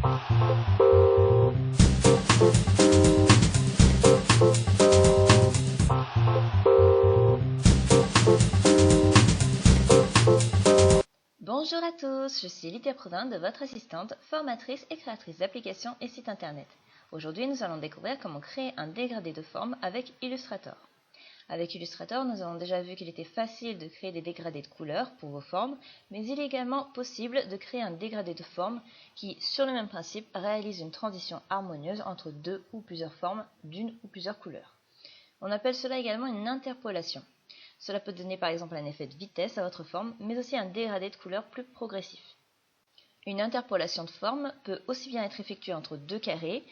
Bonjour à tous, je suis Lydia Proudhon de votre assistante, formatrice et créatrice d'applications et sites internet. Aujourd'hui, nous allons découvrir comment créer un dégradé de forme avec Illustrator. Avec Illustrator, nous avons déjà vu qu'il était facile de créer des dégradés de couleurs pour vos formes, mais il est également possible de créer un dégradé de forme qui, sur le même principe, réalise une transition harmonieuse entre deux ou plusieurs formes d'une ou plusieurs couleurs. On appelle cela également une interpolation. Cela peut donner par exemple un effet de vitesse à votre forme, mais aussi un dégradé de couleur plus progressif. Une interpolation de forme peut aussi bien être effectuée entre deux carrés,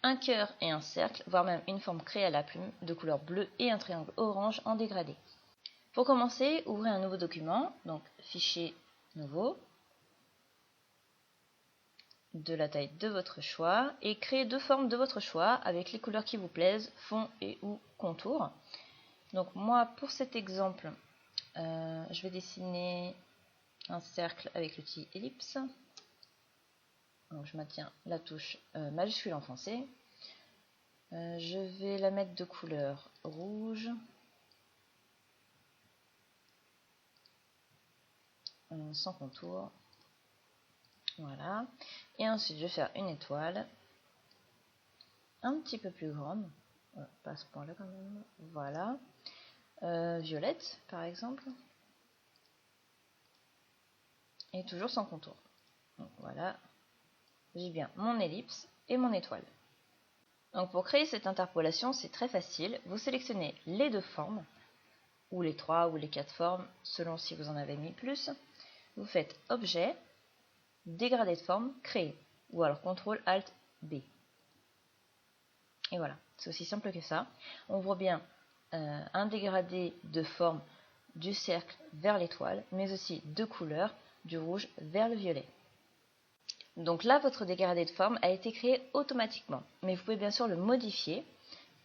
un cœur et un cercle, voire même une forme créée à la plume de couleur bleue et un triangle orange en dégradé. Pour commencer, ouvrez un nouveau document, donc fichier nouveau, de la taille de votre choix, et créez deux formes de votre choix avec les couleurs qui vous plaisent, fond et ou contour. Donc moi, pour cet exemple, je vais dessiner un cercle avec l'outil ellipse. Donc je maintiens la touche majuscule enfoncée. Je vais la mettre de couleur rouge, sans contour. Voilà. Et ensuite, je vais faire une étoile un petit peu plus grande. Pas à ce point-là quand même. Voilà. Violette, par exemple. Et toujours sans contour. Donc voilà. J'ai bien mon ellipse et mon étoile. Donc pour créer cette interpolation, c'est très facile. Vous sélectionnez les deux formes, ou les trois ou les quatre formes, selon si vous en avez mis plus. Vous faites Objet, Dégradé de forme, Créer, ou alors CTRL-ALT-B. Et voilà, c'est aussi simple que ça. On voit bien un dégradé de forme du cercle vers l'étoile, mais aussi de couleur, du rouge vers le violet. Donc là, votre dégradé de forme a été créé automatiquement, mais vous pouvez bien sûr le modifier,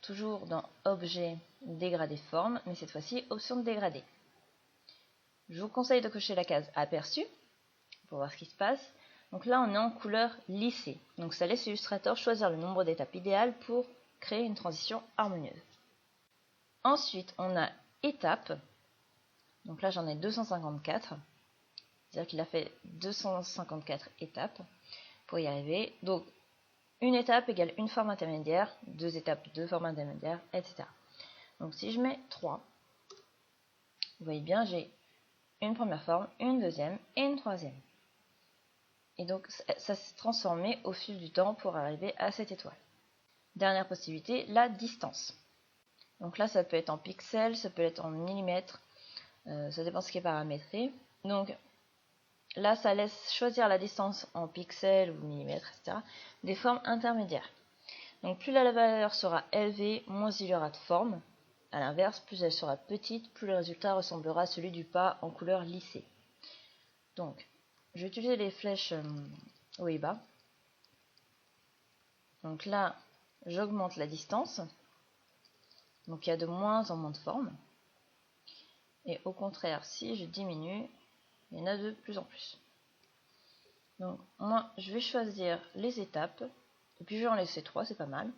toujours dans Objet, Dégradé forme, mais cette fois-ci, option de dégradé. Je vous conseille de cocher la case Aperçu, pour voir ce qui se passe. Donc là, on est en couleur lissée, donc ça laisse Illustrator choisir le nombre d'étapes idéales pour créer une transition harmonieuse. Ensuite, on a Étapes, donc là j'en ai 254, c'est-à-dire qu'il a fait 254 étapes pour y arriver. Donc, une étape égale une forme intermédiaire, deux étapes, deux formes intermédiaires, etc. Donc, si je mets 3, vous voyez bien, j'ai une première forme, une deuxième et une troisième. Et donc, ça s'est transformé au fil du temps pour arriver à cette étoile. Dernière possibilité, la distance. Donc là, ça peut être en pixels, ça peut être en millimètres, ça dépend ce qui est paramétré. Donc, là, ça laisse choisir la distance en pixels ou millimètres, etc. des formes intermédiaires. Donc plus la valeur sera élevée, moins il y aura de forme. A l'inverse, plus elle sera petite, plus le résultat ressemblera à celui du pas en couleur lissée. Donc, je vais utiliser les flèches haut et bas. Donc là, j'augmente la distance. Donc il y a de moins en moins de formes. Et au contraire, si je diminue, il y en a de plus en plus. Donc moi, je vais choisir les étapes. Et puis je vais en laisser 3, c'est pas mal.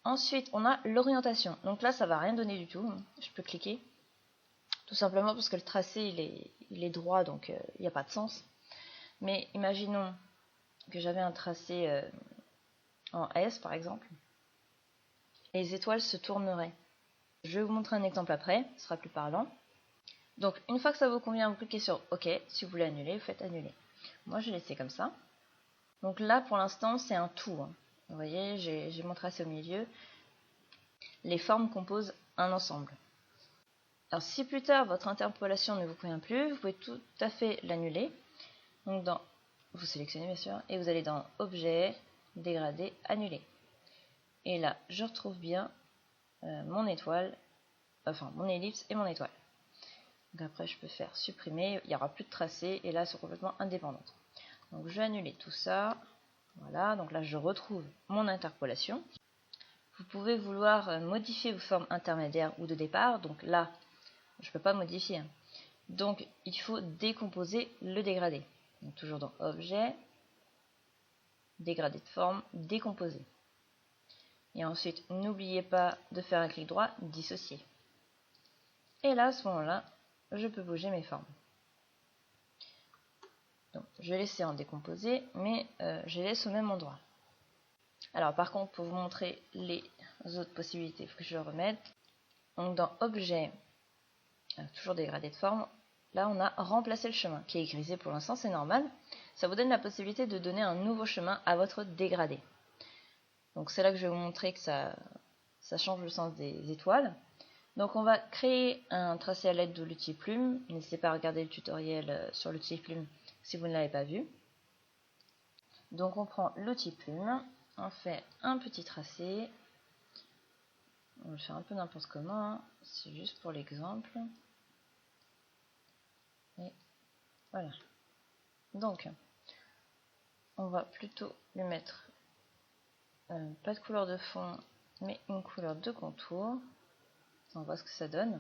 Ensuite, on a l'orientation. Donc là, ça va rien donner du tout. Je peux cliquer. Tout simplement parce que le tracé, il est droit, donc il n'y a pas de sens. Mais imaginons que j'avais un tracé en S, par exemple. Et les étoiles se tourneraient. Je vais vous montrer un exemple après, ce sera plus parlant. Donc, une fois que ça vous convient, vous cliquez sur OK. Si vous voulez annuler, vous faites annuler. Moi, je vais laisser comme ça. Donc là, pour l'instant, c'est un tout. Vous voyez, j'ai mon tracé au milieu. Les formes composent un ensemble. Alors, si plus tard, votre interpolation ne vous convient plus, vous pouvez tout à fait l'annuler. Donc, vous sélectionnez bien sûr, et vous allez dans Objet, Dégradé, Annuler. Et là, je retrouve bien mon étoile, enfin mon ellipse et mon étoile. Donc après, je peux faire supprimer, il n'y aura plus de tracé, et là, c'est complètement indépendante. Donc, je vais annuler tout ça. Voilà, donc là, je retrouve mon interpolation. Vous pouvez vouloir modifier vos formes intermédiaires ou de départ. Donc là, je ne peux pas modifier. Donc, il faut décomposer le dégradé. Donc, toujours dans Objet, dégradé de forme, décomposé. Et ensuite, n'oubliez pas de faire un clic droit, dissocier. Et là, à ce moment-là, je peux bouger mes formes. Donc, je vais laisser en décomposé, mais je les laisse au même endroit. Alors, par contre, pour vous montrer les autres possibilités, il faut que je le remette. Donc, dans Objet, toujours dégradé de forme, là, on a remplacé le chemin, qui est grisé pour l'instant, c'est normal. Ça vous donne la possibilité de donner un nouveau chemin à votre dégradé. Donc, c'est là que je vais vous montrer que ça change le sens des étoiles. Donc on va créer un tracé à l'aide de l'outil plume. N'hésitez pas à regarder le tutoriel sur l'outil plume si vous ne l'avez pas vu. Donc on prend l'outil plume, on fait un petit tracé. On le fait un peu n'importe comment, hein. C'est juste pour l'exemple. Et voilà. Donc on va plutôt lui mettre pas de couleur de fond, mais une couleur de contour. On voit ce que ça donne.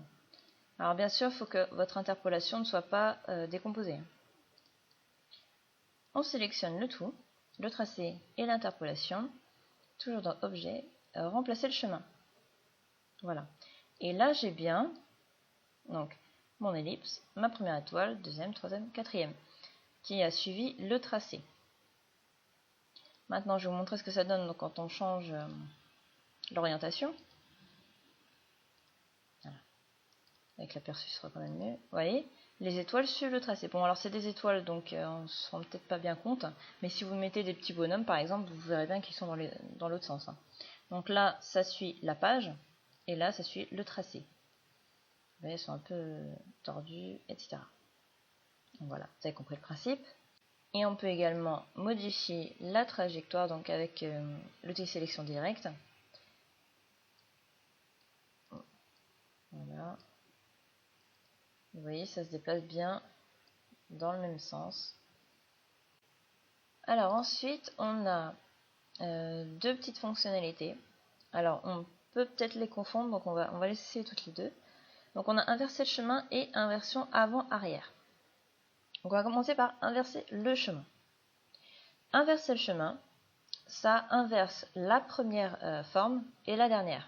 Alors bien sûr, il faut que votre interpolation ne soit pas décomposée. On sélectionne le tout, le tracé et l'interpolation. Toujours dans Objet, remplacer le chemin. Voilà. Et là, j'ai bien donc mon ellipse, ma première étoile, deuxième, troisième, quatrième, qui a suivi le tracé. Maintenant, je vais vous montrer ce que ça donne donc, quand on change l'orientation. Voilà. Avec l'aperçu, ce sera quand même mieux. Vous voyez, les étoiles suivent le tracé. Bon, alors c'est des étoiles, donc on ne se rend peut-être pas bien compte. Mais si vous mettez des petits bonhommes, par exemple, vous verrez bien qu'ils sont dans l'autre sens. Hein. Donc là, ça suit la page. Et là, ça suit le tracé. Vous voyez, ils sont un peu tordus, etc. Donc voilà, vous avez compris le principe. Et on peut également modifier la trajectoire donc avec l'outil sélection directe. Voilà. Vous voyez, ça se déplace bien dans le même sens. Alors ensuite, on a deux petites fonctionnalités. Alors on peut peut-être les confondre, donc on va les essayer toutes les deux. Donc on a inversé le chemin et inversion avant-arrière. Donc on va commencer par inverser le chemin. Inverser le chemin, ça inverse la première forme et la dernière.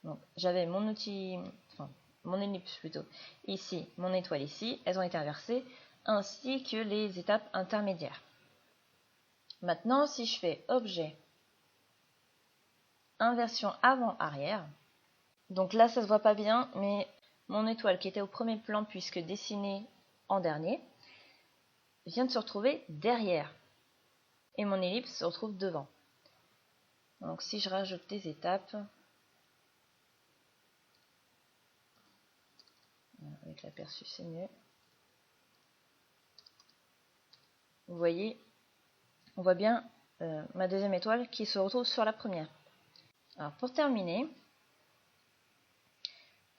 Donc j'avais mon outil, enfin mon ellipse plutôt, ici, mon étoile ici, elles ont été inversées, ainsi que les étapes intermédiaires. Maintenant, si je fais Objet, Inversion avant-arrière, donc là ça se voit pas bien, mais mon étoile qui était au premier plan puisque dessinée en dernier, vient de se retrouver derrière. Et mon ellipse se retrouve devant. Donc si je rajoute des étapes, avec l'aperçu c'est mieux. Vous voyez, on voit bien ma deuxième étoile qui se retrouve sur la première. Alors pour terminer,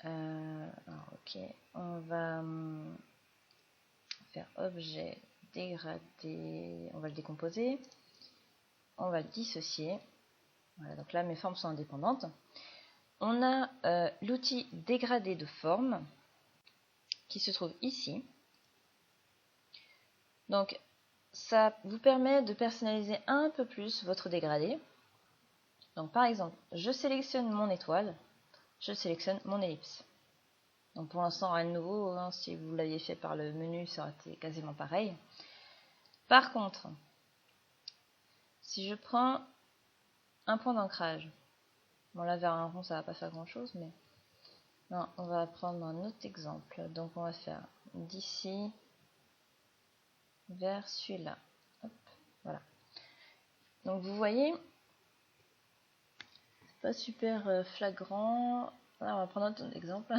ok, on va faire objet, dégradé, on va le décomposer, on va le dissocier. Voilà, donc là mes formes sont indépendantes. On a l'outil dégradé de forme qui se trouve ici. Donc ça vous permet de personnaliser un peu plus votre dégradé. Donc par exemple, je sélectionne mon étoile, je sélectionne mon ellipse. Donc pour l'instant rien de nouveau, hein, si vous l'aviez fait par le menu ça aurait été quasiment pareil. Par contre, si je prends un point d'ancrage, bon là vers un rond ça va pas faire grand chose, mais non, on va prendre un autre exemple. Donc on va faire d'ici vers celui-là. Voilà. Donc vous voyez, c'est pas super flagrant. Là on va prendre un autre exemple.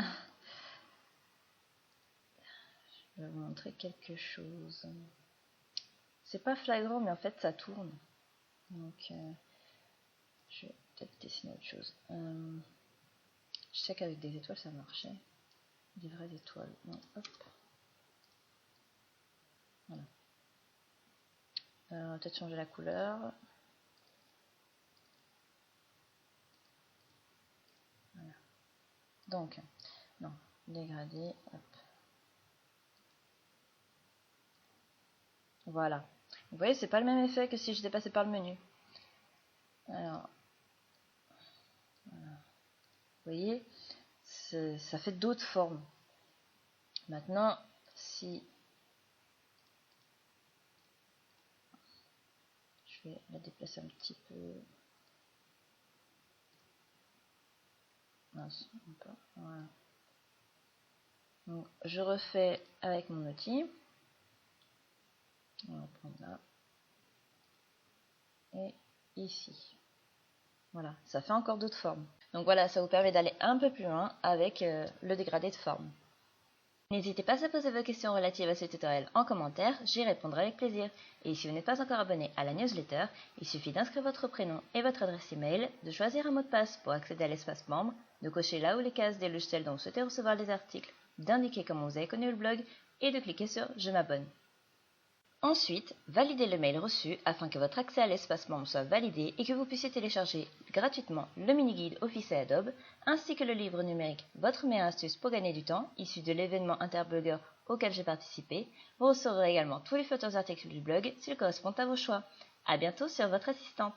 Je vais vous montrer quelque chose. C'est pas flagrant, mais en fait ça tourne. Donc je vais peut-être dessiner autre chose. Je sais qu'avec des étoiles ça marchait. Des vraies étoiles. Non, hop. Voilà. On va peut-être changer la couleur. Voilà. Donc, non, dégradé. Hop. Voilà. Vous voyez, c'est pas le même effet que si j'étais passé par le menu. Alors, voilà. Vous voyez, ça fait d'autres formes. Maintenant, si je vais la déplacer un petit peu. Mince, voilà. Donc, je refais avec mon outil. On va prendre là. Et ici. Voilà, ça fait encore d'autres formes. Donc voilà, ça vous permet d'aller un peu plus loin avec le dégradé de forme. N'hésitez pas à poser vos questions relatives à ce tutoriel en commentaire, j'y répondrai avec plaisir. Et si vous n'êtes pas encore abonné à la newsletter, il suffit d'inscrire votre prénom et votre adresse email, de choisir un mot de passe pour accéder à l'espace membre, de cocher là où les cases des logiciels dont vous souhaitez recevoir les articles, d'indiquer comment vous avez connu le blog et de cliquer sur « Je m'abonne ». Ensuite, validez le mail reçu afin que votre accès à l'espace membre soit validé et que vous puissiez télécharger gratuitement le mini-guide Office et Adobe, ainsi que le livre numérique Votre meilleure astuce pour gagner du temps, issu de l'événement Interblogueur auquel j'ai participé. Vous recevrez également tous les futurs articles du blog s'ils correspondent à vos choix. A bientôt sur votre assistante.